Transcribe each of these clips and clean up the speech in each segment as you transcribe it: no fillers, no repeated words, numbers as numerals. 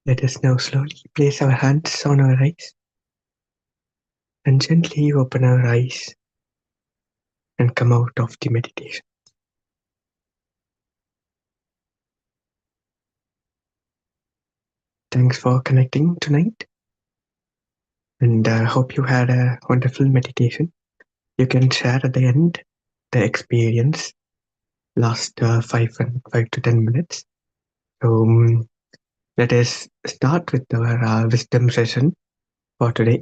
Let us now slowly place our hands on our eyes and gently open our eyes and come out of the meditation. Thanks for connecting tonight, and I hope you had a wonderful meditation. You can share at the end the experience, last 5 to 10 minutes. So let us start with our wisdom session for today.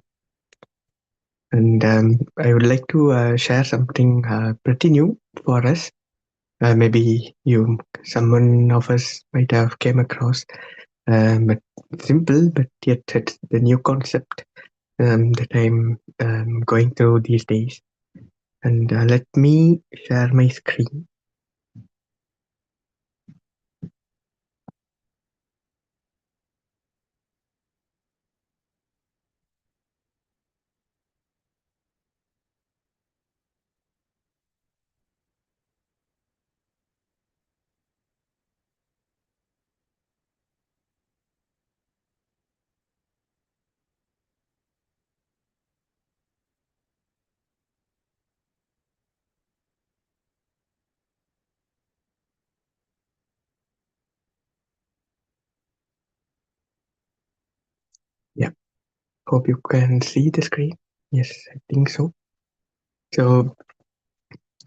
And I would like to share something pretty new for us. Maybe someone of us might have came across, but simple, but yet it's the new concept that I'm going through these days. And let me share my screen. Yeah, hope you can see the screen. Yes, I think so. So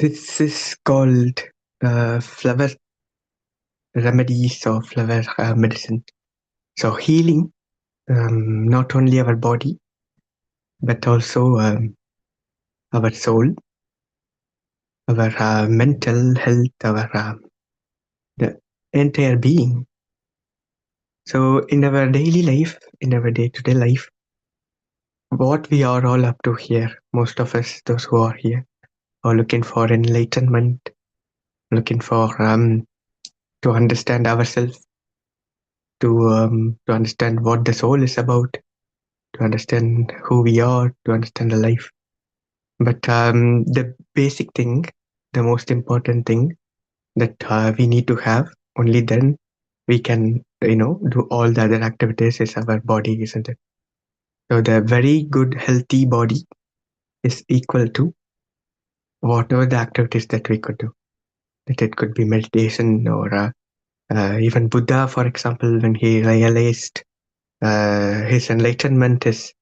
this is called flower remedies or flower medicine. So healing not only our body but also our soul, our mental health, our the entire being. So in our daily life, in our day-to-day life, what we are all up to here, most of us, those who are here, are looking for enlightenment, looking for to understand ourselves, to understand what the soul is about, to understand who we are, to understand the life. But the basic thing, the most important thing that we need to have, only then we can, do all the other activities is our body, isn't it? So the very good, healthy body is equal to whatever the activities that we could do. That it could be meditation or even Buddha, for example, when he realized his enlightenment is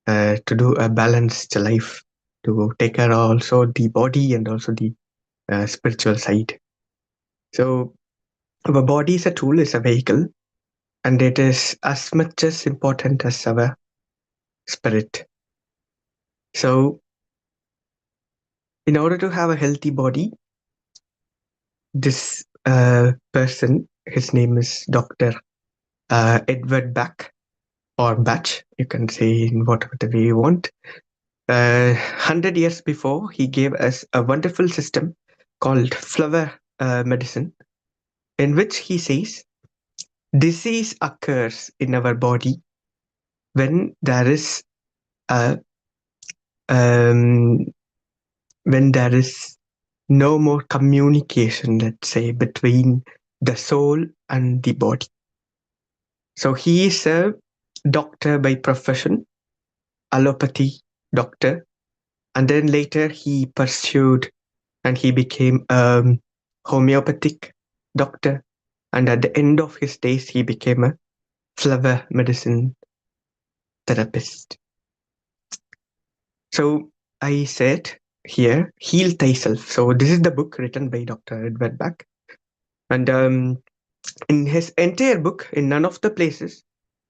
to do a balanced life, to take care also the body and also the spiritual side. So our body is a tool, is a vehicle, and it is as much as important as our spirit. So in order to have a healthy body, this person, his name is Dr. Edward Bach, or Bach, you can say in whatever the way you want. 100 years before, he gave us a wonderful system called flower medicine, in which he says disease occurs in our body when there is a um, when there is no more communication, let's say, between the soul and the body. So he is a doctor by profession, allopathy doctor, and then later he pursued and he became a homeopathic doctor. And at the end of his days, he became a flower medicine therapist. So I said here, heal thyself. So this is the book written by Dr. Edward Bach. And in his entire book, in none of the places,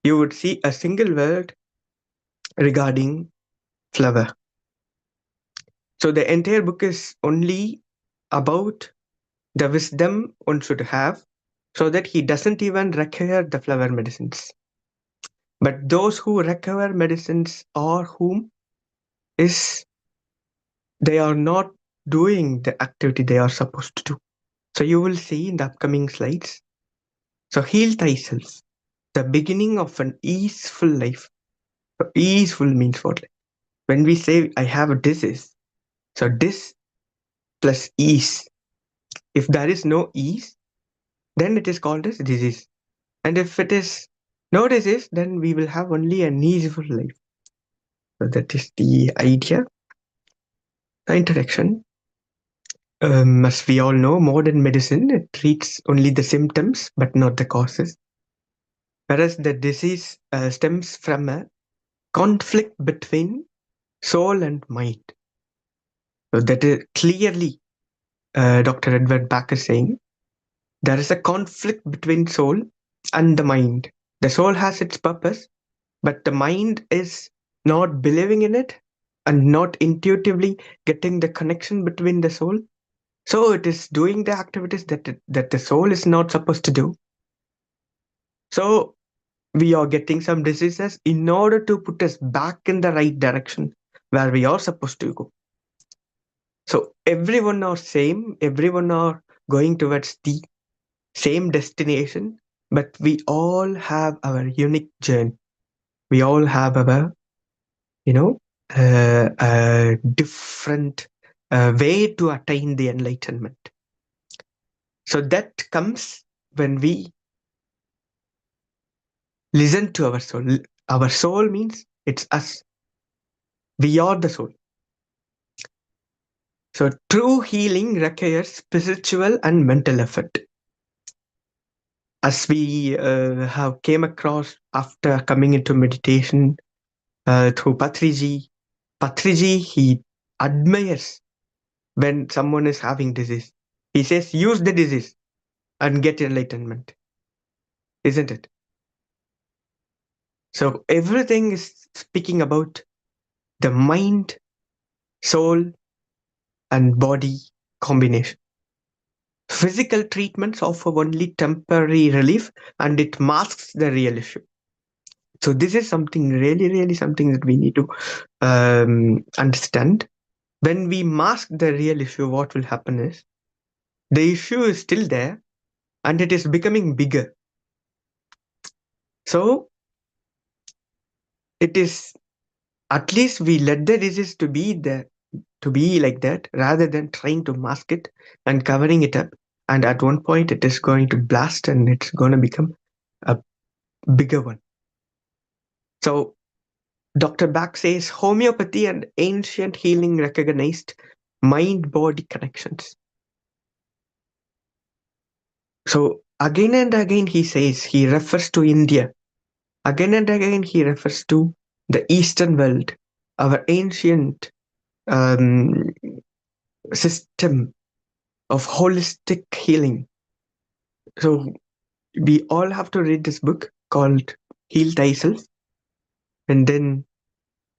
you would see a single word regarding flower. So the entire book is only about the wisdom one should have so that he doesn't even require the flower medicines. But those who require medicines or whom is they are not doing the activity they are supposed to do. So you will see in the upcoming slides. So heal thyself, the beginning of an easeful life. So easeful means what? When we say I have a disease, so dis plus ease. If there is no ease, then it is called as disease. And if it is No disease, then we will have only an easeful life. So that is the idea. The introduction. As we all know, modern medicine it treats only the symptoms but not the causes, whereas the disease stems from a conflict between soul and mind. So that is clearly Dr. Edward Bach is saying there is a conflict between soul and the mind. The soul has its purpose, but the mind is not believing in it and not intuitively getting the connection between the soul. So it is doing the activities that the soul is not supposed to do. So we are getting some diseases in order to put us back in the right direction where we are supposed to go. So everyone are same, everyone are going towards the same destination, but we all have our unique journey. We all have our, you know, a different way to attain the enlightenment. So that comes when we listen to our soul. Our soul means it's us. We are the soul. So true healing requires spiritual and mental effort. As we have came across after coming into meditation through Patriji, Patriji, he admires when someone is having disease. He says, use the disease and get enlightenment, isn't it? So everything is speaking about the mind, soul, and body combination. Physical treatments offer only temporary relief and it masks the real issue. So this is something really, really something that we need to understand. When we mask the real issue, what will happen is the issue is still there and it is becoming bigger. So it is at least we let the disease to be there, to be like that, rather than trying to mask it and covering it up. And at one point, it is going to blast and it's going to become a bigger one. So Dr. Bach says homeopathy and ancient healing recognized mind-body connections. So again and again he says, he refers to India. Again and again he refers to the Eastern world, our ancient um, system of holistic healing. So we all have to read this book called Heal Thyself. And then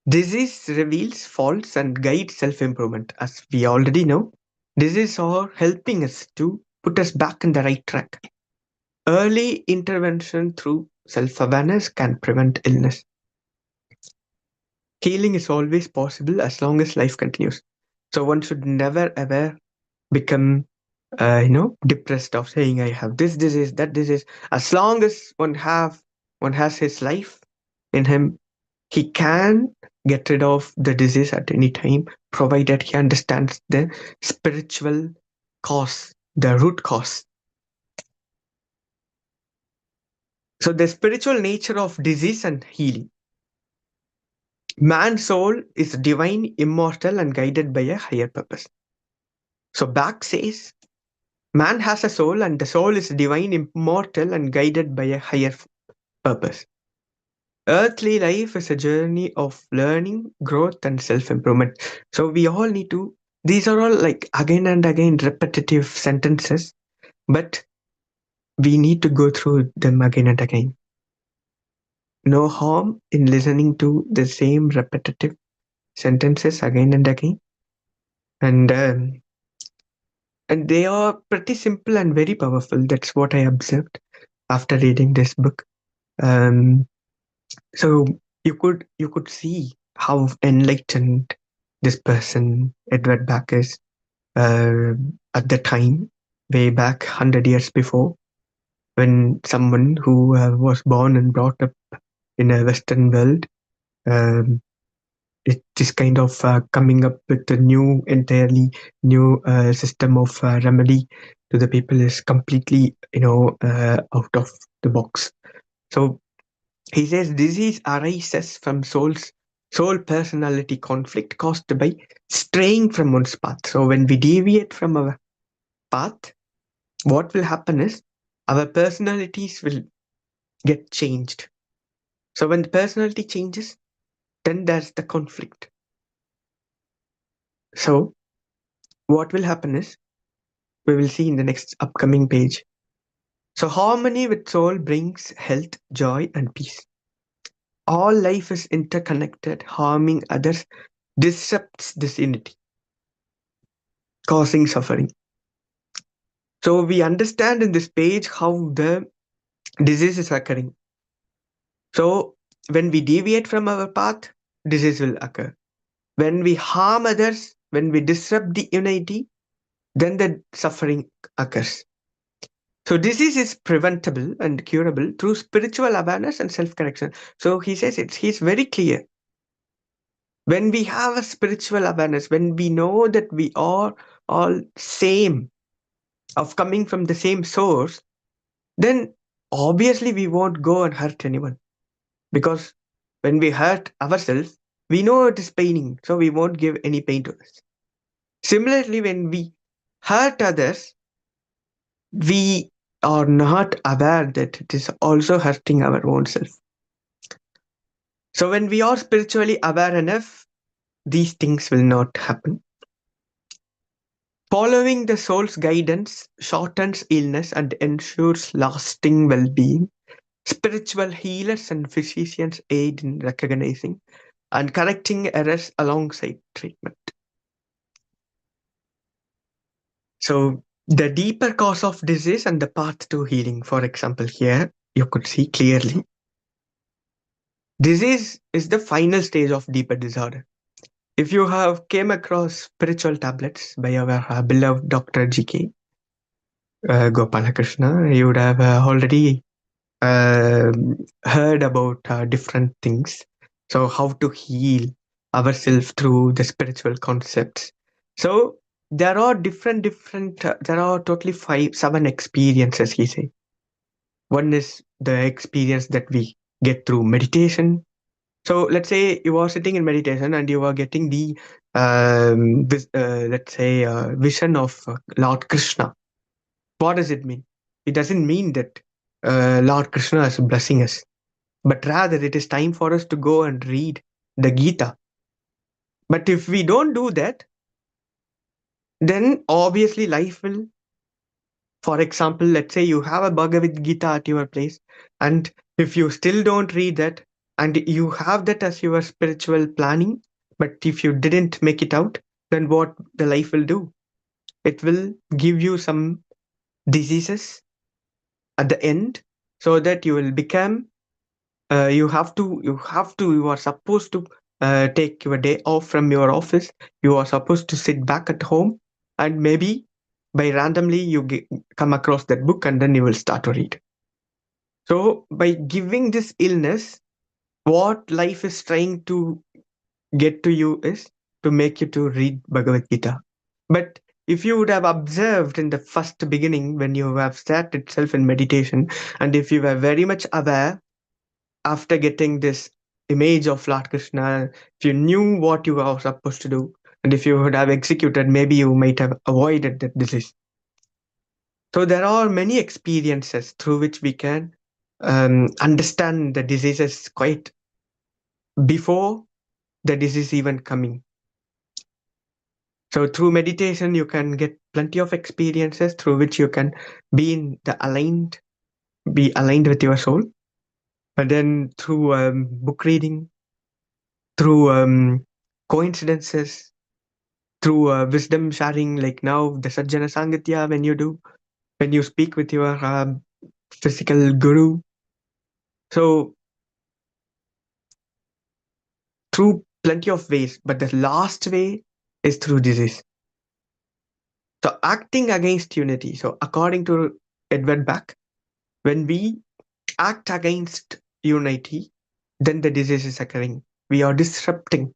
disease reveals faults and guides self-improvement. As we already know, disease are helping us to put us back in the right track. Early intervention through self-awareness can prevent illness. Healing is always possible as long as life continues. So one should never ever become depressed of saying I have this disease, that disease. As long as one has his life in him, he can get rid of the disease at any time, provided he understands the spiritual cause, the root cause. So the spiritual nature of disease and healing. Man's soul is divine, immortal, and guided by a higher purpose. So Bach says man has a soul, and the soul is divine, immortal, and guided by a higher purpose. Earthly life is a journey of learning, growth, and self improvement. So we all need to, these are all like again and again repetitive sentences, but we need to go through them again and again. No harm in listening to the same repetitive sentences again and again. And they are pretty simple and very powerful. That's what I observed after reading this book. Um, so you could see how enlightened this person Edward Bach is uh, at the time, way back 100 years before, when someone who was born and brought up in a Western world um, it is kind of coming up with a new, entirely new system of remedy to the people is completely, out of the box. So He says disease arises from soul personality conflict caused by straying from one's path. So when we deviate from our path, what will happen is our personalities will get changed. So when the personality changes, then there's the conflict. So what will happen is we will see in the next upcoming page. So harmony with soul brings health, joy, and peace. All life is interconnected. Harming others disrupts this unity, causing suffering. So we understand in this page how the disease is occurring. So when we deviate from our path, disease will occur. When we harm others, when we disrupt the unity, then the suffering occurs. So disease is preventable and curable through spiritual awareness and self-correction. So he says he's very clear. When we have a spiritual awareness, when we know that we are all same, of coming from the same source, then obviously we won't go and hurt anyone. Because when we hurt ourselves, we know it is paining, so we won't give any pain to us. Similarly, when we hurt others, we are not aware that it is also hurting our own self. So when we are spiritually aware enough, these things will not happen. Following the soul's guidance shortens illness and ensures lasting well being. Spiritual healers and physicians aid in recognizing and correcting errors alongside treatment. So, the deeper cause of disease and the path to healing, for example, here you could see clearly disease is the final stage of deeper disorder. If you have came across spiritual tablets by our beloved Dr. GK Gopalakrishna, you would have already uh, heard about different things. So, how to heal ourselves through the spiritual concepts. So, there are different, there are totally seven experiences, he said. One is the experience that we get through meditation. So, let's say you are sitting in meditation and you are getting the, let's say, vision of Lord Krishna. What does it mean? It doesn't mean that Lord Krishna is blessing us, but rather it is time for us to go and read the Gita. But if we don't do that, then obviously life will, for example, let's say you have a Bhagavad Gita at your place, and if you still don't read that, and you have that as your spiritual planning, but if you didn't make it out, then what the life will do? It will give you some diseases at the end so that you will become you are supposed to take your day off from your office. You are supposed to sit back at home, and maybe by randomly come across that book, and then you will start to read. So by giving this illness, what life is trying to get to you is to make you to read Bhagavad Gita. But if you would have observed in the first beginning when you have sat itself in meditation, and if you were very much aware after getting this image of Lord Krishna, if you knew what you were supposed to do, and if you would have executed, maybe you might have avoided that disease. So there are many experiences through which we can understand the diseases quite before the disease even coming. So through meditation, you can get plenty of experiences through which you can be aligned with your soul. But then through book reading, through coincidences, through wisdom sharing, like now the Sajjana Sangatya, when you speak with your physical guru. So through plenty of ways, but the last way is through disease. So acting against unity. So according to Edward Bach, when we act against unity, then the disease is occurring. We are disrupting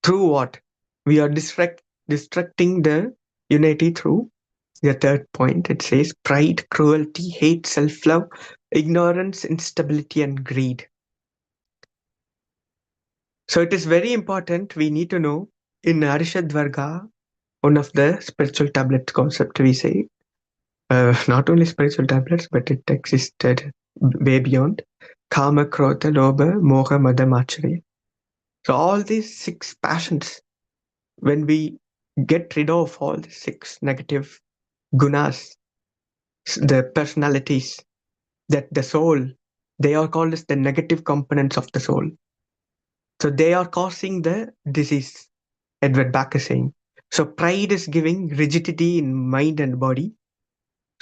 through what? We are distracting the unity through the third point. It says pride, cruelty, hate, self love, ignorance, instability, and greed. So it is very important. We need to know in Arishadvarga, one of the spiritual tablet concept we say, not only spiritual tablets, but it existed way beyond. Kama, Krodha, Lobha, Moha, Mada, Machariya. So all these six passions, when we get rid of all the six negative gunas, the personalities that the soul, they are called as the negative components of the soul. So they are causing the disease, Edward Bach is saying. So pride is giving rigidity in mind and body.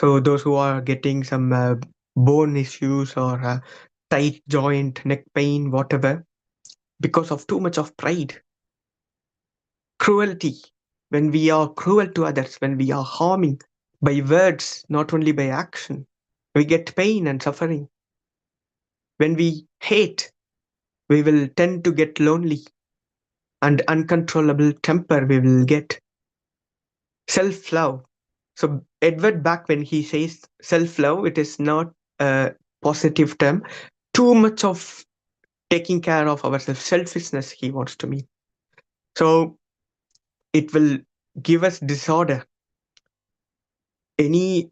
So those who are getting some bone issues or tight joint, neck pain, whatever, because of too much of pride, cruelty, when we are cruel to others, when we are harming by words, not only by action, we get pain and suffering. When we hate, we will tend to get lonely and uncontrollable temper we will get. Self-love. So Edward Bach, when he says self-love, it is not a positive term. Too much of taking care of ourselves, selfishness he wants to mean. So it will give us disorder, any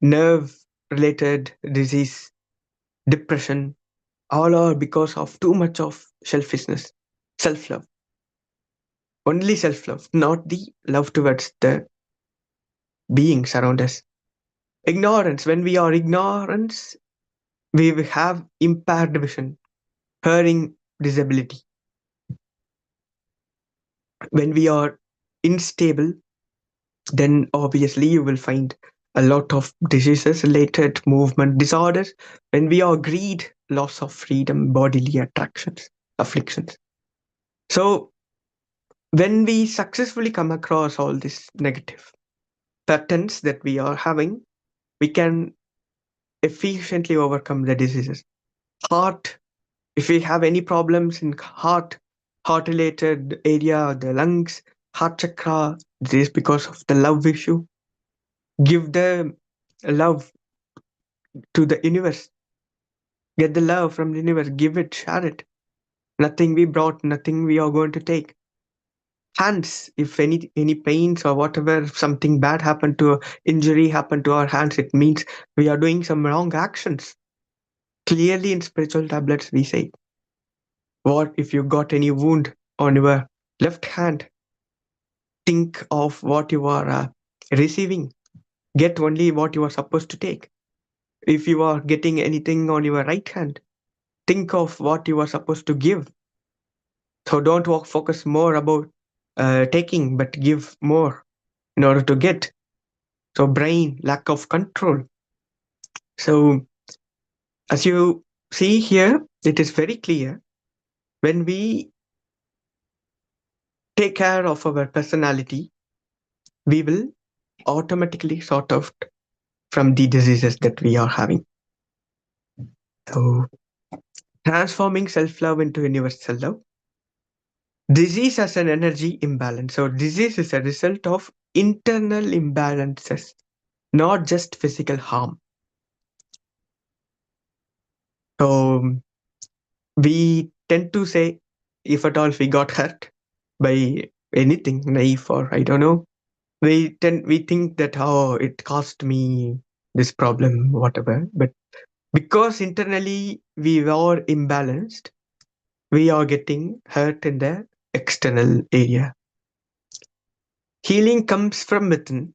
nerve related disease, depression, all are because of too much of selfishness, self-love. Only self-love, not the love towards the beings around us. Ignorance. When we are ignorance, we will have impaired vision, hearing disability. When we are unstable, then obviously you will find a lot of diseases related movement disorders. When we are greed, loss of freedom, bodily attractions, afflictions. So when we successfully come across all these negative patterns that we are having, we can efficiently overcome the diseases. Heart, if we have any problems in heart related area, the lungs, heart chakra, this is because of the love issue. Give the love to the universe. Get the love from the universe. Give it, share it. Nothing we brought, nothing we are going to take. Hands, if any pains or whatever, something bad happened to injury happened to our hands, it means we are doing some wrong actions. Clearly in spiritual tablets we say, what if you got any wound on your left hand, think of what you are receiving. Get only what you are supposed to take. If you are getting anything on your right hand, think of what you are supposed to give. So don't focus more about taking, but give more in order to get. So brain, lack of control. So as you see here, it is very clear when we take care of our personality, we will automatically sort out from the diseases that we are having. So transforming self-love into universal love. Disease as an energy imbalance. So disease is a result of internal imbalances, not just physical harm. So we tend to say, if at all we got hurt by anything, knife or I don't know, we think that it cost me this problem, whatever. But because internally we were imbalanced, we are getting hurt in the external area. Healing comes from within.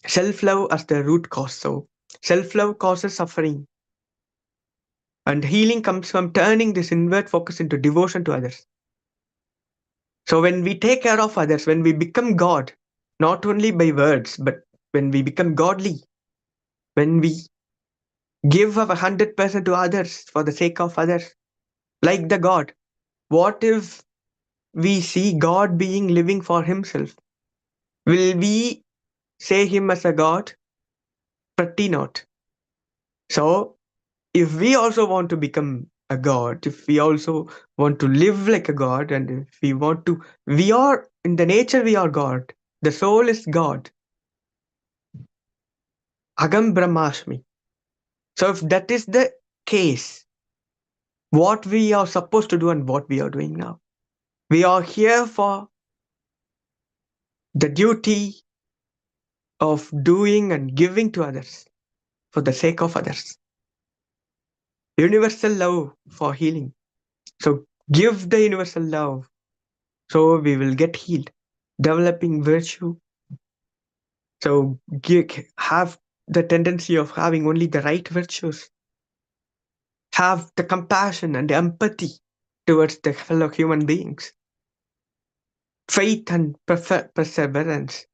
Self-love as the root cause. So self-love causes suffering. And healing comes from turning this inward focus into devotion to others. So when we take care of others, when we become God, not only by words, but when we become godly, when we give our 100% to others for the sake of others, like the God, what if we see God being living for himself? Will we say him as a God? Pretty not. So if we also want to become a God, if we also want to live like a God, and if we want to, we are in the nature, we are God. The soul is God. Agam Brahmasmi. So if that is the case, what we are supposed to do and what we are doing now. We are here for the duty of doing and giving to others for the sake of others. Universal love for healing. So give the universal love so we will get healed. Developing virtue. So have the tendency of having only the right virtues. Have the compassion and empathy towards the fellow human beings. Faith and perseverance.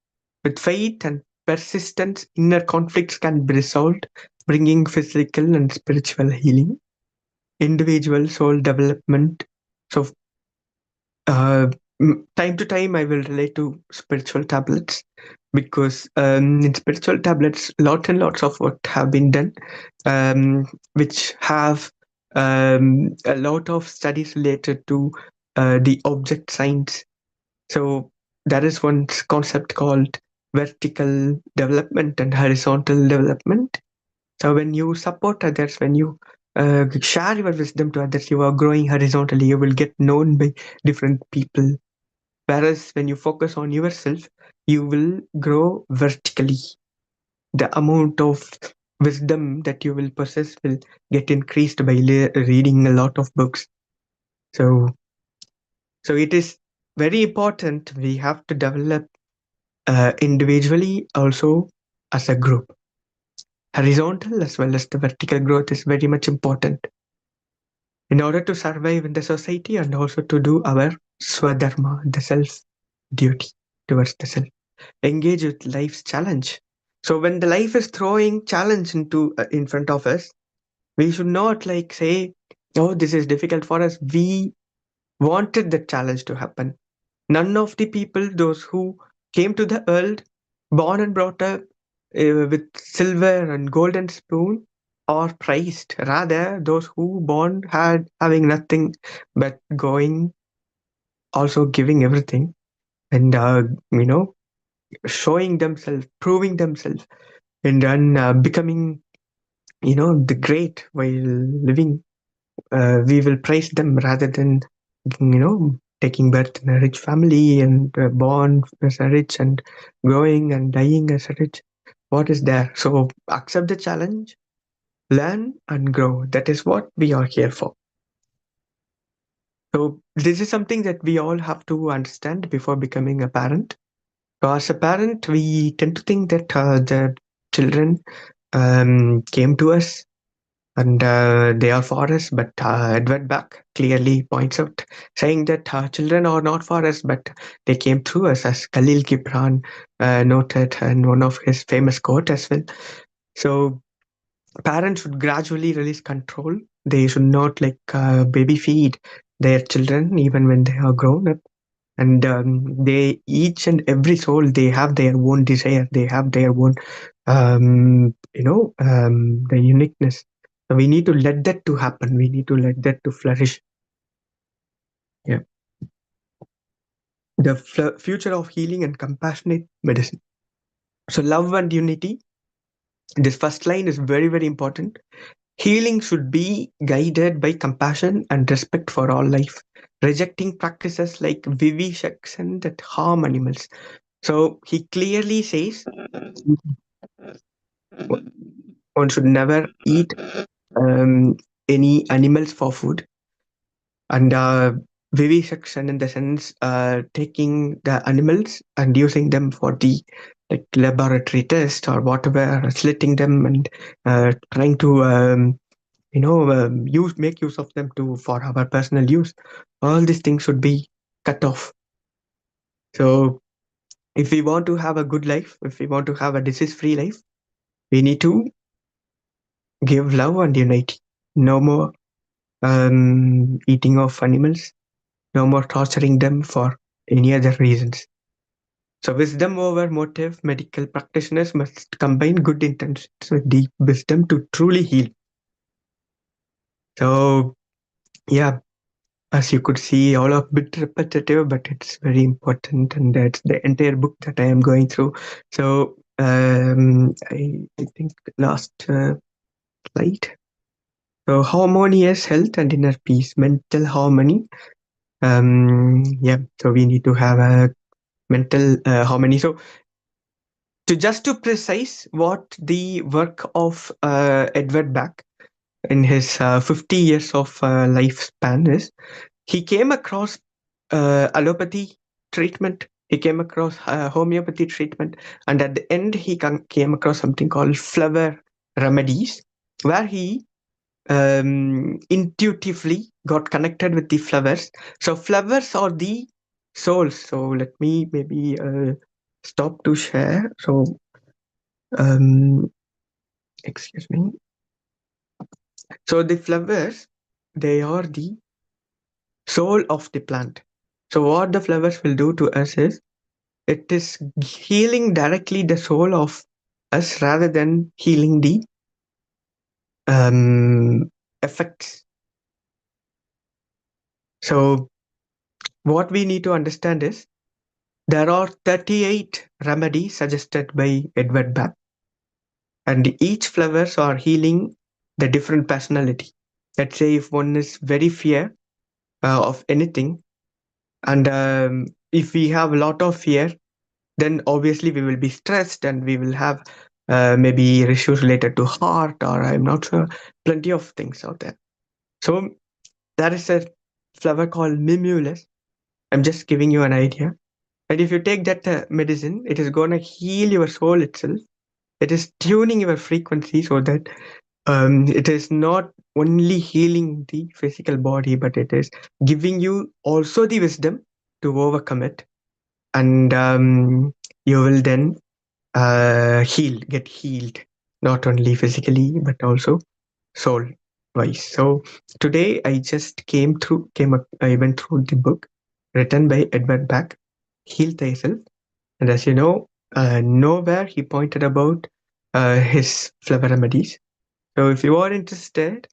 With faith and persistence, inner conflicts can be resolved, bringing physical and spiritual healing, individual soul development. So, uh, time to time, I will relate to spiritual tablets because in spiritual tablets, lots and lots of work have been done, which have a lot of studies related to the object science. So there is one concept called vertical development and horizontal development. So when you support others, when you share your wisdom to others, you are growing horizontally. You will get known by different people. Whereas when you focus on yourself, you will grow vertically. The amount of wisdom that you will possess will get increased by reading a lot of books. So, so it is very important. We have to develop individually, also as a group. Horizontal as well as the vertical growth is very much important in order to survive in the society and also to do our swadharma, the self duty towards the self. Engage with life's challenge. So when the life is throwing challenge into in front of us, we should not like say, "Oh, this is difficult for us." We wanted the challenge to happen. None of the people, those who came to the world, born and brought up with silver and golden spoon, are praised. Rather, those who born had having nothing but going, also giving everything, and you know, showing themselves, proving themselves, and then becoming, you know, the great while living. We will praise them rather than, you know, taking birth in a rich family and born as a rich and growing and dying as a rich. What is there? So accept the challenge, learn and grow. That is what we are here for. So this is something that we all have to understand before becoming a parent. So as a parent, we tend to think that the children came to us and they are for us. But Edward Bach clearly points out, saying that children are not for us, but they came through us, as Khalil Gibran noted in one of his famous quote as well. So parents should gradually release control. They should not like baby feed their children even when they are grown up. And they each and every soul, they have their own desire, they have their own the uniqueness. So we need to let that to happen, we need to let that to flourish. Yeah, the future of healing and compassionate medicine. So love and unity, this first line is very very important. Healing should be guided by compassion and respect for all life, rejecting practices like vivisection that harm animals. So he clearly says one should never eat any animals for food, and vivisection in the sense taking the animals and using them for the like laboratory test or whatever, slitting them and trying to use make use of them to for our personal use. All these things should be cut off. So if we want to have a good life, if we want to have a disease free life, we need to give love and unity. No more eating of animals, no more torturing them for any other reasons. So, wisdom over motive, medical practitioners must combine good intentions with deep wisdom to truly heal. So, yeah, as you could see, all of bit repetitive, but it's very important, and that's the entire book that I am going through. So, I think last slide. So harmonious health and inner peace, mental harmony. So we need to have a mental harmony. So just to precise what the work of Edward Bach in his 50 years of lifespan is, he came across allopathy treatment, he came across homeopathy treatment, and at the end he came across something called flower remedies, where he intuitively got connected with the flowers. So flowers are the souls. So let me maybe stop to share. So um, excuse me. So the flowers, they are the soul of the plant. So what the flowers will do to us is it is healing directly the soul of us rather than healing the effects. So what we need to understand is there are 38 remedies suggested by Edward Bach, and each flowers are healing the different personality. Let's say if one is very fear of anything, and if we have a lot of fear, then obviously we will be stressed and we will have maybe issues related to heart, or I'm not sure, plenty of things out there. So there is a flower called mimulus. I'm just giving you an idea. And if you take that medicine, it is going to heal your soul itself. It is tuning your frequency so that it is not only healing the physical body, but it is giving you also the wisdom to overcome it. And you will then get healed, not only physically, but also soul wise. So today I just I went through the book written by Edward Bach, Heal Thyself. And as you know, nowhere he pointed about his flower remedies. So if you are interested,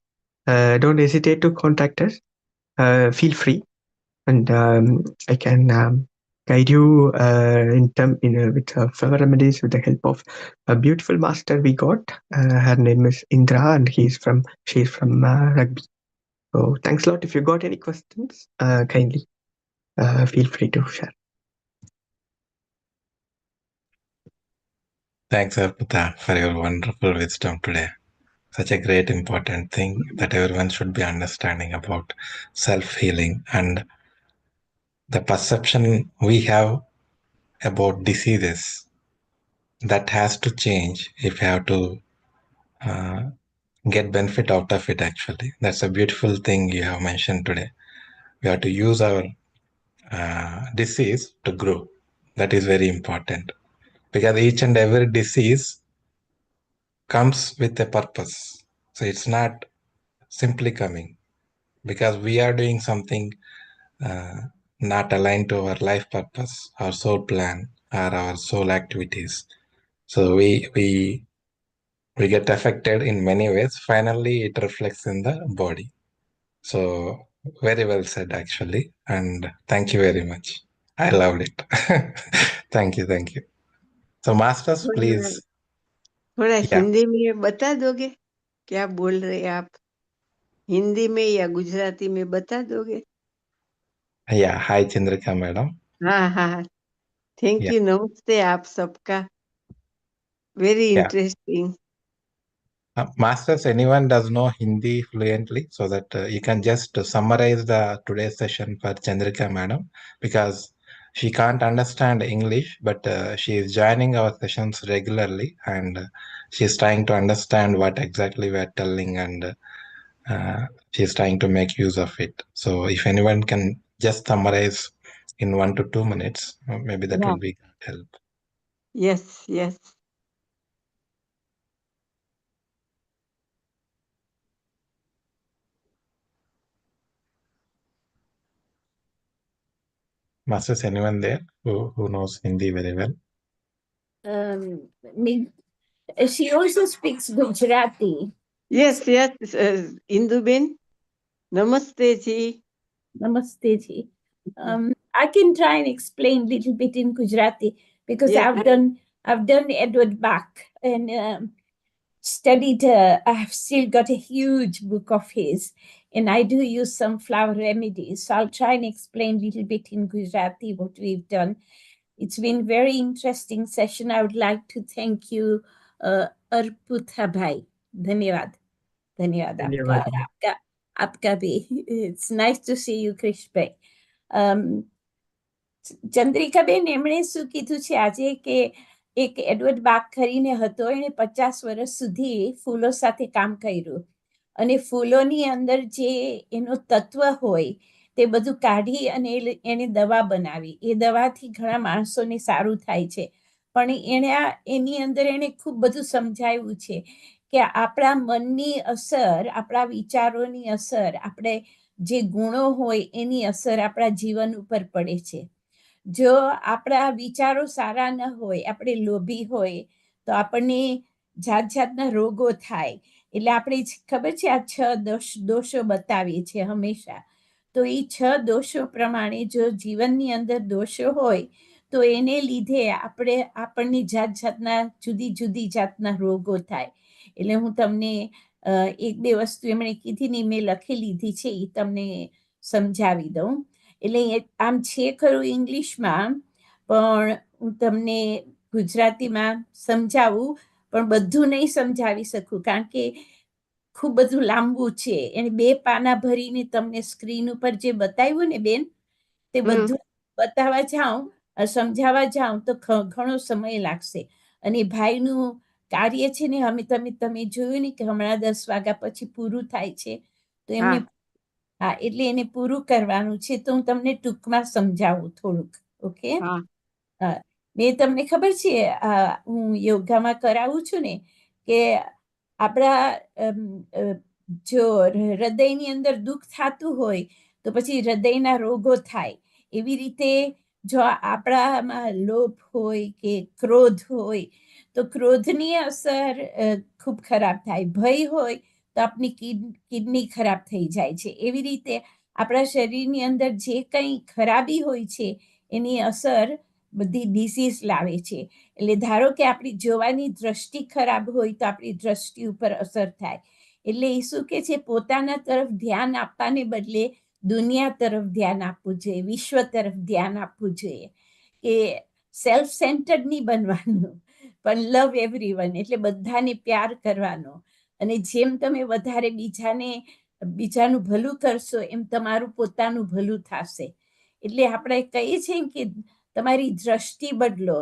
don't hesitate to contact us. Feel free, and I can guide you with flower remedies with the help of a beautiful master we got. Her name is Indra, and she's from Rugby. So thanks a lot. If you got any questions, kindly feel free to share. Thanks, Arputa, for your wonderful wisdom today. Such a great important thing that everyone should be understanding about self-healing and the perception we have about diseases. That has to change if you have to get benefit out of it. Actually, that's a beautiful thing you have mentioned today. We have to use our disease to grow. That is very important, because each and every disease comes with a purpose. So it's not simply coming because we are doing something not aligned to our life purpose, our soul plan, or our soul activities. So we get affected in many ways. Finally, it reflects in the body. So very well said, actually, and thank you very much. I loved it. Thank you, thank you. So masters, please. थोड़ा Yeah, Hindi में बता दोगे क्या बोल रहे आप? हिंदी में या गुजराती में बता दोगे? yeah. Hi, Chandrika madam. हाँ हाँ, थैंक Yeah, यू, नमस्ते आप सबका. Very yeah. Interesting. Masters, anyone does know Hindi fluently, so that you can just summarize the today's session for Chandrika madam, because she can't understand English, but she is joining our sessions regularly, and she is trying to understand what exactly we are telling, and she is trying to make use of it. So if anyone can just summarize in 1 to 2 minutes, maybe that will be help. Yes, yes. Masters, anyone there who knows Hindi very well? She also speaks Gujarati. Yes, yes, Induben. Namaste ji. Namaste ji. I can try and explain a little bit in Gujarati because Yes. I've done Edward Bach, and studied, I have still got a huge book of his, and I do use some flower remedies. So I'll try and explain a little bit in Gujarati what we've done. It's been very interesting session. I would like to thank you, Arputa bhai. Dhanyavad. Dhanyavad aapka. धन्यवाद Aapka, aapka bhi. It's nice to see you, Krish bhai. Chandrikaben એમણે શું કીધું છે આજે કે એક Edward બાગ કરીને હતો, એણે 50 વર્ષ સુધી ફૂલો સાથે કામ કર્યું અને ફૂલોની અંદર જે એનો તત્વ હોય તે બધું કાઢી અને એને દવા બનાવી. એ દવાથી ઘણા માણસોને સારું થાય છે. પણ એની અંદર એણે ખૂબ બધું સમજાવ્યું છે કે આપણા મનની અસર, આપણા વિચારોની અસર, આપણે જે ગુણો હોય એની અસર આપણા જીવન ઉપર પડે છે. જો આપણા વિચારો સારા ન હોય, આપણે લોભી હોય તો આપણને જાત જાતના રોગો થાય. એટલે આપણે ખબર છે આ 6 દોષો બતાવીએ છીએ હંમેશા. તો એ 6 દોષો પ્રમાણે જો જીવનની અંદર દોષો હોય તો એને લીધે આપણને જાત જાતના જુદી જુદી જાતના રોગો થાય. એટલે હું તમને 1-2 વસ્તુ એમણે કીધી ને મેં લખી લીધી છે, એ તમને સમજાવી દઉં. એટલે આમ છે ખરું ઇંગ્લિશમાં, પણ હું તમને ગુજરાતીમાં સમજાવું, પણ બધું નહીં સમજાવી શકું કારણ કે ખૂબ બધું લાંબુ છે. એને 2 પાના ભરીને તમને સ્ક્રીન ઉપર જે બતાવ્યું ને બેન, તે બધું બતાવવા જાઉં, સમજાવવા જાઉં તો ઘણો સમય લાગશે. અને ભાઈનું કાર્ય છે ને, તમે જોયું ને કે હમણાં 10 વાગ્યા પછી પૂરું થાય છે, તો એમને હા એટલે એને પૂરું કરવાનું છે. તો હું તમને ટૂંકમાં સમજાવું થોડુંક. ઓકે, મેં તમને ખબર છે હું યોગામાં કરાવું છું ને કે આપણા જો હૃદયની અંદર દુઃખ થતું હોય તો પછી હૃદયના રોગો થાય. એવી રીતે જો આપણામાં લોભ હોય કે ક્રોધ હોય તો ક્રોધની અસર ખૂબ ખરાબ થાય. ભય હોય તો આપણી કિડની ખરાબ થઈ જાય છે. એવી રીતે આપણા શરીરની અંદર જે કંઈ ખરાબી હોય છે એની અસર બધી ડિસીઝ લાવે છે. એટલે ધારો કે આપણી જોવાની દ્રષ્ટિ ખરાબ હોય તો આપણી દ્રષ્ટિ ઉપર અસર થાય. એટલે એ શું કે છે, પોતાના તરફ ધ્યાન આપવાને બદલે દુનિયા તરફ ધ્યાન આપવું જોઈએ, વિશ્વ તરફ ધ્યાન આપવું જોઈએ. કે સેલ્ફ સેન્ટર્ડ નહીં બનવાનું, પણ લવ એવરીવન, એટલે બધાને પ્યાર કરવાનો. અને જેમ તમે વધારે બીજાનું ભલું કરશો એમ તમારું પોતાનું ભલું થશે. એટલે આપણે કહીએ છીએ કે તમારી દ્રષ્ટિ બદલો,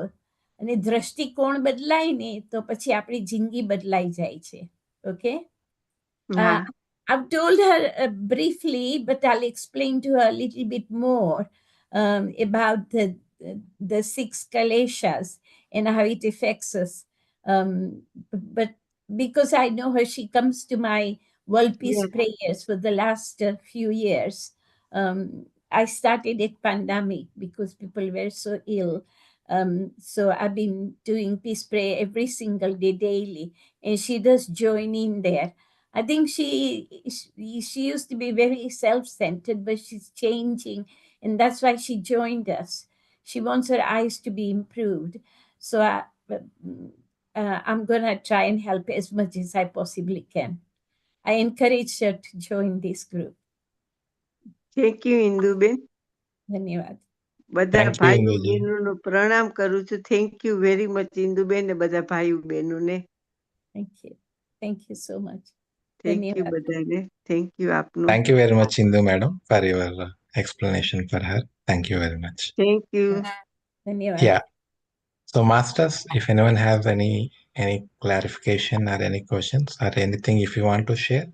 અને દ્રષ્ટિકોણ બદલાય ને તો પછી આપણી જિંદગી બદલાઈ જાય છે. Okay, I've told her briefly, but I'll explain to her a little bit more about the 6 kaleshas and how it affects us. But because I know her, she comes to my World Peace prayers for the last few years. I started at pandemic because people were so ill. So I've been doing peace prayer every single day, daily, and she does join in there. I think she used to be very self-centered, but she's changing, and that's why she joined us. She wants her eyes to be improved. So I'm going to try and help as much as I possibly can. I encourage her to join this group. Thank you, Induben. ધન્યવાદ. બધા ભાઈઓ બહેનોનો પ્રણામ કરું છું. Thank you very much Induben ને બધા ભાઈઓ બહેનોને. Thank you so much. Thank you બધાને. Thank you આપનો. Thank you very much, Indu madam, for your explanation for her. Thank you very much. Thank you. ધન્યવાદ. Yeah. So masters, if anyone has any clarification or any questions or anything, if you want to share,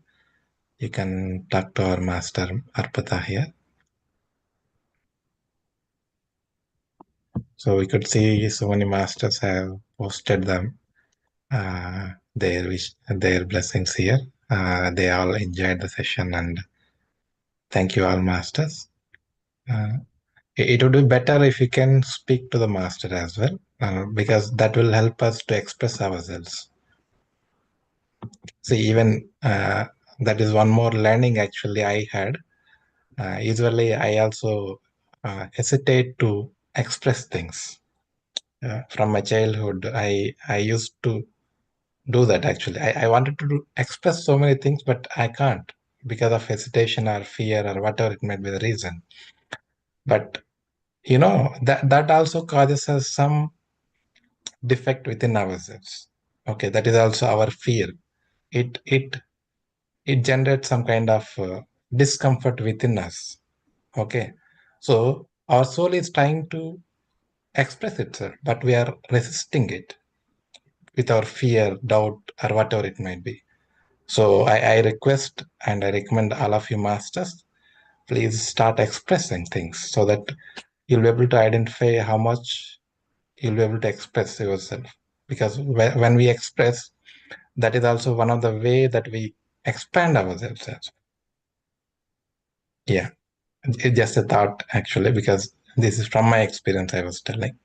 you can talk to our master Arputa here. So we could see so many masters have posted them their blessings here. They all enjoyed the session, and thank you all masters. It would be better if you can speak to the master as well, because that will help us to express ourselves. See, even that is one more learning actually I had. Usually I also hesitate to express things. From my childhood, I used to do that actually. I wanted to express so many things, but I can't because of hesitation or fear or whatever it might be the reason. But that also causes us some defect within ourselves. Okay, that is also our fear. It generates some kind of discomfort within us. Okay, so our soul is trying to express itself, but we are resisting it with our fear, doubt, or whatever it might be. So I request and I recommend all of you masters, please start expressing things so that you'll be able to identify how much you'll be able to express yourself. Because when we express, that is also one of the way that we expand ourselves. Yeah, it's just a thought actually, because this is from my experience I was telling.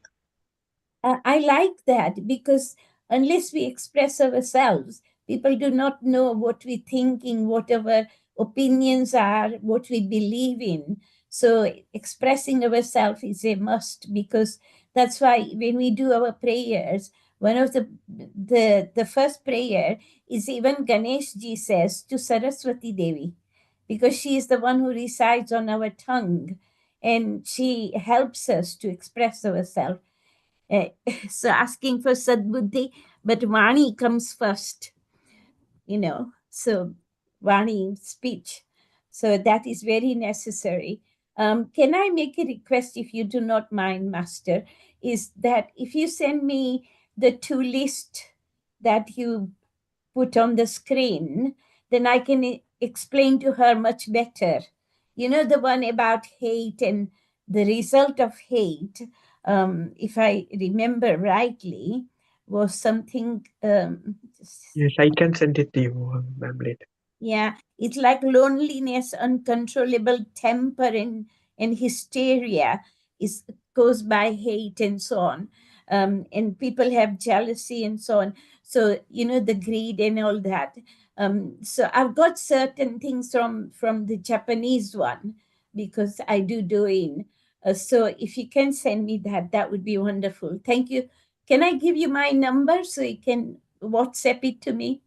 I like that because unless we express ourselves, people do not know what we're thinking, what our opinions are, what we believe in. So expressing ourselves is a must, because that's why when we do our prayers, one of the first prayer is even Ganesh ji says to Saraswati Devi, because she is the one who resides on our tongue and she helps us to express ourselves. Eh, so asking for sadbuddhi, but Vani comes first, so Vani, speech. So that is very necessary. Can I make a request, if you do not mind, Master, is that if you send me the 2 lists that you put on the screen, then I can explain to her much better. The one about hate and the result of hate, if I remember rightly, was something. Yes, I can send it to you, ma'am, later. Yeah, it's like loneliness, uncontrollable temper, and hysteria is caused by hate and so on. And people have jealousy and so on. So, the greed and all that. So I've got certain things from the Japanese one, because I do in. So if you can send me that would be wonderful. Thank you. Can I give you my number so you can WhatsApp it to me?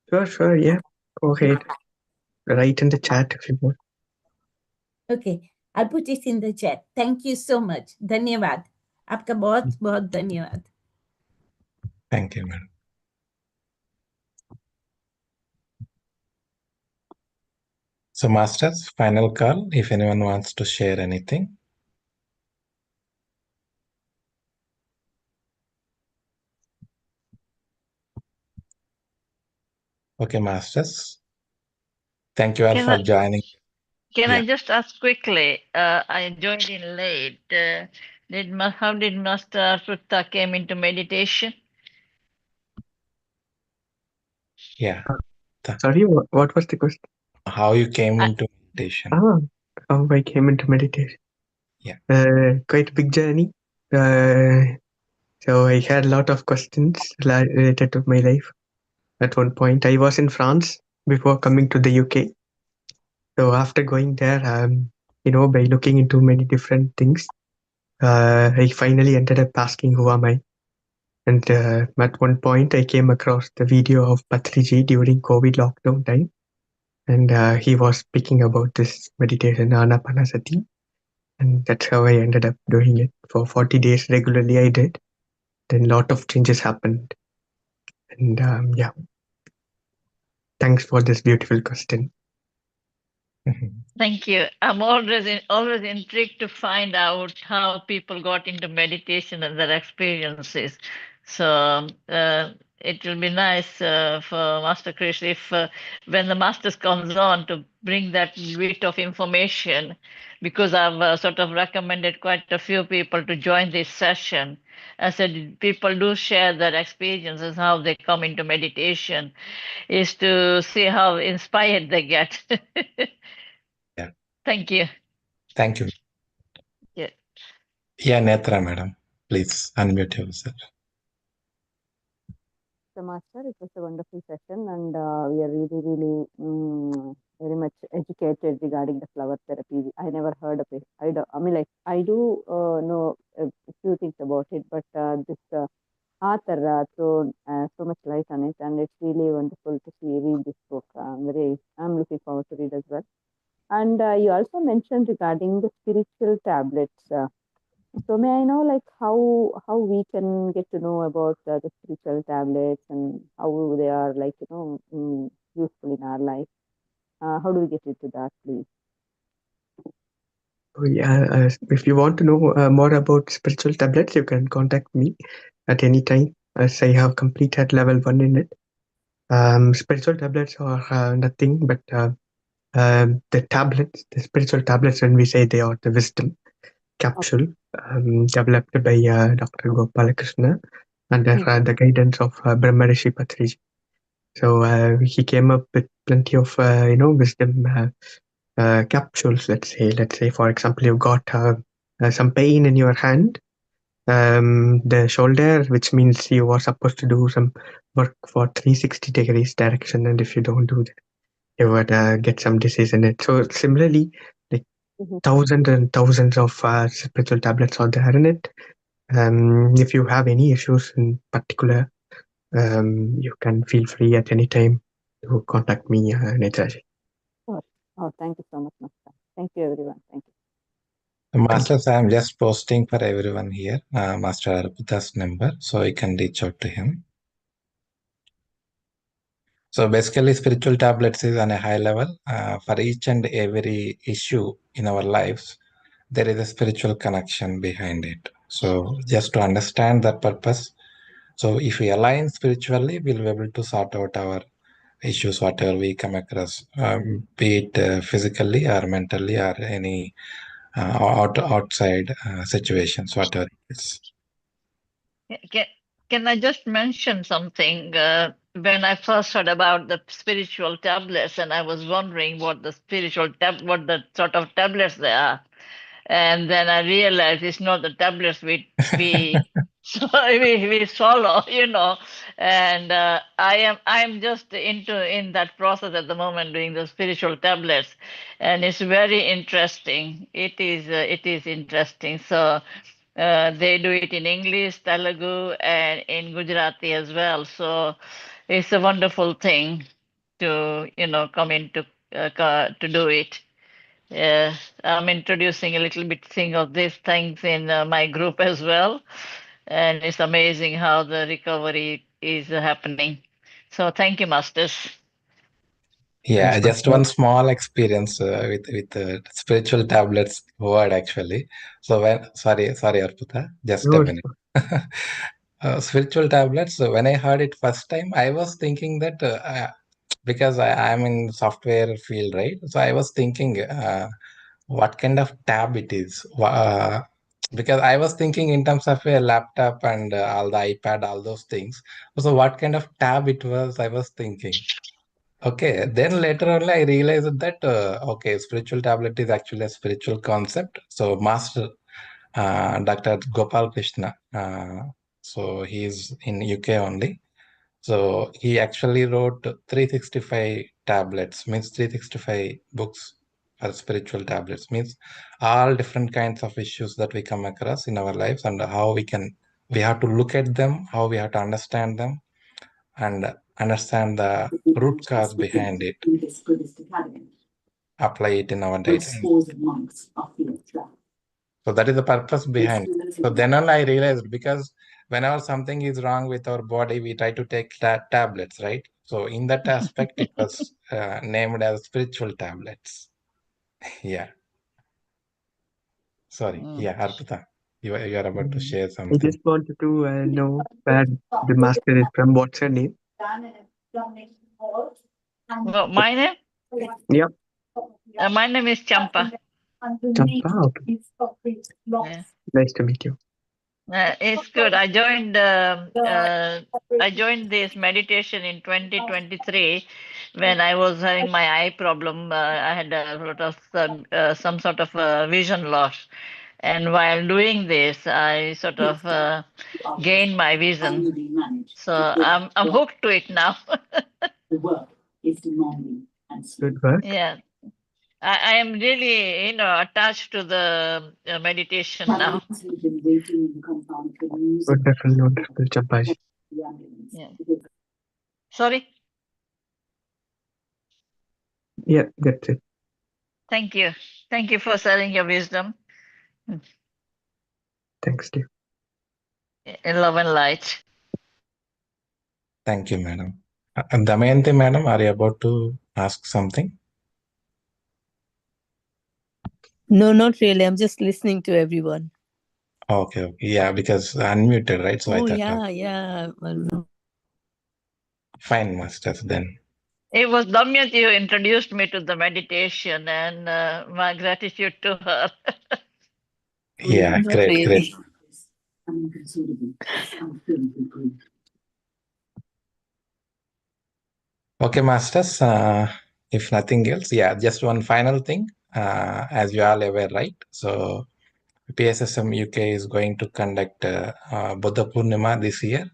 Sure, yeah. Go ahead. Write in the chat if you want. Okay, I'll put it in the chat. Thank you so much. धन्यवाद. आपका बहुत बहुत धन्यवाद. Thank you, madam. So masters, final call, if anyone wants to share anything. Okay, masters. Thank you all for joining. Can Yeah. I just ask quickly? I joined in late. How did Master Arputa came into meditation? Yeah. Sorry, what was the question? How you came into meditation? How I came into meditation. Yeah. Quite a big journey. So I had a lot of questions related to my life. At one point, I was in France before coming to the UK. So after going there, by looking into many different things, I finally ended up asking, who am I? And at one point, I came across the video of Patriji during COVID lockdown time. And he was speaking about this meditation, Anapanasati. And that's how I ended up doing it. For 40 days regularly, I did. Then a lot of changes happened. And yeah. Thanks for this beautiful question. Thank you. I'm always intrigued to find out how people got into meditation and their experiences. So it will be nice for Master Krish if when the Masters comes on to bring that bit of information, because I've sort of recommended quite a few people to join this session. I said people do share their experiences, how they come into meditation, is to see how inspired they get. Yeah. Thank you. Thank you. Yeah. Yeah, Netra, madam. Please unmute yourself. So, Master, it was a wonderful session, and we are really very much educated regarding the flower therapy. I never heard of it. I do know a few things about it, but this author thrown so much light on it, and it's really wonderful to read this book. I'm looking forward to read as well. And you also mentioned regarding the spiritual tablets. So may I know, like, how we can get to know about the spiritual tablets and how they are, like, useful in our life? How do we get into that, please? Oh, yeah, if you want to know more about spiritual tablets, you can contact me at any time, as I have completed level 1 in it. Spiritual tablets are nothing but the spiritual tablets, when we say they are the wisdom capsule developed by Dr. Gopalakrishna under the guidance of Brahma Rishi Patriji. So he came up with plenty of wisdom capsules. Let's say for example, you got some pain in your hand, the shoulder, which means you are supposed to do some work for 360 degrees direction, and if you don't do that, you would get some disease in it. So similarly, like thousands and thousands of spiritual tablets are there in it. If you have any issues in particular, you can feel free at any time to contact me, Netraji. Oh, thank you so much, Master. Thank you, everyone. Thank you. Masters, I'm just posting for everyone here, Master Arputa's number, so you can reach out to him. So basically, spiritual tablets is on a high level. For each and every issue in our lives, there is a spiritual connection behind it. So just to understand that purpose, so if we align spiritually, we'll be able to sort out our issues, whatever we come across, be it physically or mentally or any outside situations, whatever it is. Can I just mention something? When I first heard about the spiritual tablets, and I was wondering what the what the sort of tablets they are, and then I realized it's not the tablets we we swallow, And I'm just in that process at the moment, doing the spiritual tablets, and it's very interesting. It is interesting. So. They do it in English, Telugu, and in Gujarati as well. So it's a wonderful thing to come into to do it. I'm introducing a little bit thing of these things in my group as well, and it's amazing how the recovery is happening. So thank you, masters. Yeah, Thanks, just Master. one small experience with spiritual tablets word actually. So sorry Arputa, just a No, minute. Spiritual tablets. So when I heard it first time, I was thinking that because I'm in software field, right? So I was thinking what kind of tab it is. Because I was thinking in terms of a laptop and all the iPad, all those things. So what kind of tab it was, I was thinking. Okay, then later on I realized that okay, spiritual tablet is actually a spiritual concept. So Master Dr. Gopal Krishna, so he's in UK only. So he actually wrote 365 tablets, means 365 books for spiritual tablets, means all different kinds of issues that we come across in our lives and how we have to look at them, how we have to understand them, and understand the root cause behind it, apply it in our daily. So that is the purpose behind it. So then on I realized, because whenever something is wrong with our body, we try to take tablets, right? So in that aspect, it was named as spiritual tablets. Yeah. Sorry. Yeah, Arputa, you are about to share I something. just wanted to know where the master is from. What's her name? Well, my name? Yep. My name is Champa. Champa. Okay. Yeah. Nice to meet you. It's good. I joined this meditation in 2023 when I was having my eye problem. I had a sort of some sort of vision loss, and while doing this, I sort of gained my vision. So I'm hooked to it now. Good work. Yeah. I am really, attached to the meditation now. Wonderful, wonderful, Champaji. Yeah. Sorry. Yeah, that's it. Thank you. Thank you for sharing your wisdom, Thanks, Steve. in love and light. Thank you, madam. Damayanti, madam, are you about to ask something? No, not really. I'm just listening to everyone. Okay. Yeah, because unmuted, right? So I Oh, thought, yeah. Well, fine, masters, then. It was Damyanti who introduced me to the meditation, and my gratitude to her. Yeah, not great, great. really. Okay, masters, if nothing else, yeah, just one final thing. As you all aware, right? So PSSM UK is going to conduct Buddha Purnima this year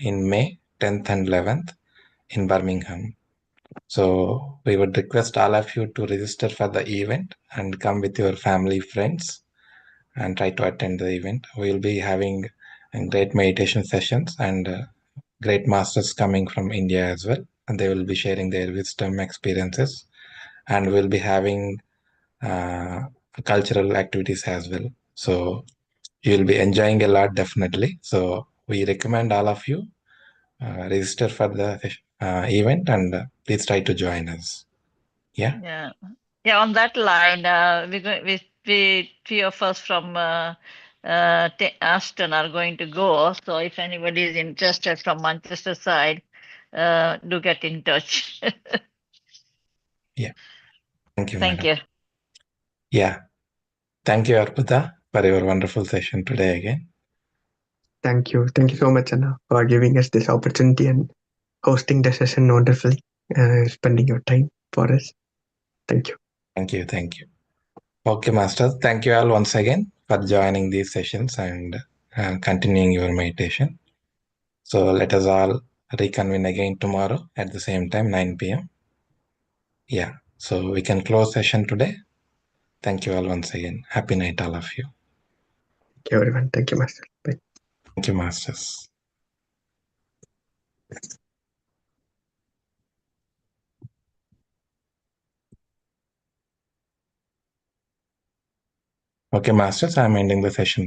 in May 10th and 11th in Birmingham. So we would request all of you to register for the event and come with your family, friends, and try to attend the event. We'll be having great meditation sessions and great masters coming from India as well. And they will be sharing their wisdom experiences. And we'll be having cultural activities as well. So you'll be enjoying a lot, definitely. So we recommend all of you register for the event and please try to join us. Yeah. Yeah. Yeah, on that line, we three of us from Aston are going to go. So if anybody is interested from Manchester side, do get in touch. Yeah. Thank you, Thank madam. you. Yeah. Thank you, Arputa, for your wonderful session today again. Thank you. Thank you so much, Anna, for giving us this opportunity and hosting the session wonderfully, spending your time for us. Thank you. Thank you. Thank you. Okay, masters. Thank you all once again for joining these sessions and continuing your meditation. So let us all reconvene again tomorrow at the same time, 9 p.m. Yeah. So we can close session today. Thank you all once again. Happy night, all of you. Thank you, everyone. Thank you, Master. Bye. Thank you, masters. Okay, masters, I'm ending the session.